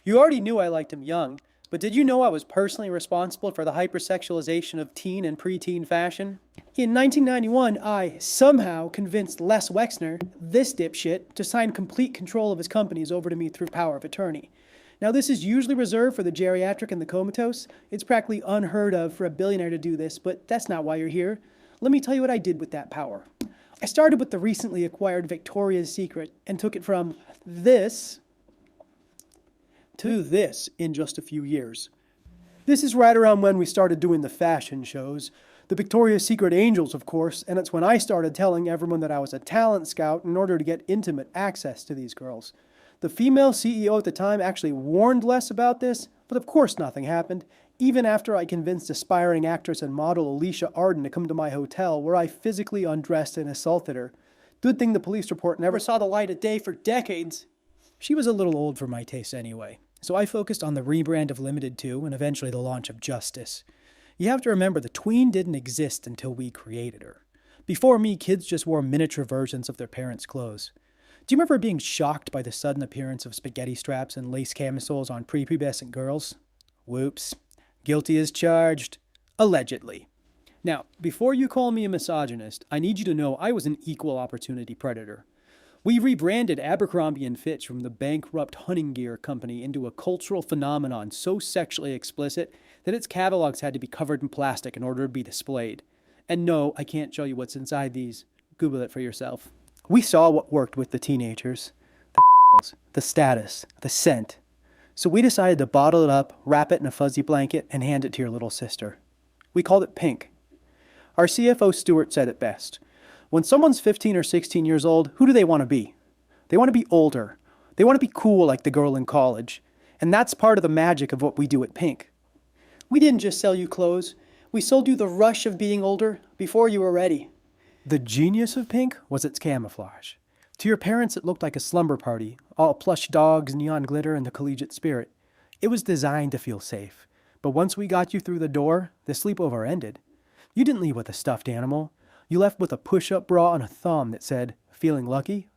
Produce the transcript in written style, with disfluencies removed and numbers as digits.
You already knew I liked him young, but did you know I was personally responsible for the hypersexualization of teen and preteen fashion? In 1991, I somehow convinced Les Wexner, this dipshit, to sign complete control of his companies over to me through power of attorney. Now, this is usually reserved for the geriatric and the comatose. It's practically unheard of for a billionaire to do this, but that's not why you're here. Let me tell you what I did with that power. I started with the recently acquired Victoria's Secret and took it from this to this in just a few years. This is right around when we started doing the fashion shows. The Victoria's Secret Angels, of course, and it's when I started telling everyone that I was a talent scout in order to get intimate access to these girls. The female CEO at the time actually warned Les about this, but of course nothing happened, even after I convinced aspiring actress and model Alicia Arden to come to my hotel where I physically undressed and assaulted her. Good thing the police report never saw the light of day for decades. She was a little old for my taste anyway, so I focused on the rebrand of Limited 2 and eventually the launch of Justice. You have to remember the tween didn't exist until we created her. Before me, kids just wore miniature versions of their parents' clothes. Do you remember being shocked by the sudden appearance of spaghetti straps and lace camisoles on prepubescent girls? Whoops. Guilty as charged. Allegedly. Now, before you call me a misogynist, I need you to know I was an equal opportunity predator. We rebranded Abercrombie & Fitch from the bankrupt hunting gear company into a cultural phenomenon so sexually explicit that its catalogs had to be covered in plastic in order to be displayed. And no, I can't show you what's inside these. Google it for yourself. We saw what worked with the teenagers. The status, the scent. So we decided to bottle it up, wrap it in a fuzzy blanket, and hand it to your little sister. We called it Pink. Our CFO Stuart said it best. When someone's 15 or 16 years old, who do they want to be? They want to be older. They want to be cool like the girl in college. And that's part of the magic of what we do at Pink. We didn't just sell you clothes. We sold you the rush of being older before you were ready. The genius of Pink was its camouflage. To your parents, it looked like a slumber party, all plush dogs, neon glitter, and the collegiate spirit. It was designed to feel safe. But once we got you through the door, the sleepover ended. You didn't leave with a stuffed animal. You left with a push-up bra and a thumb that said, "Feeling lucky?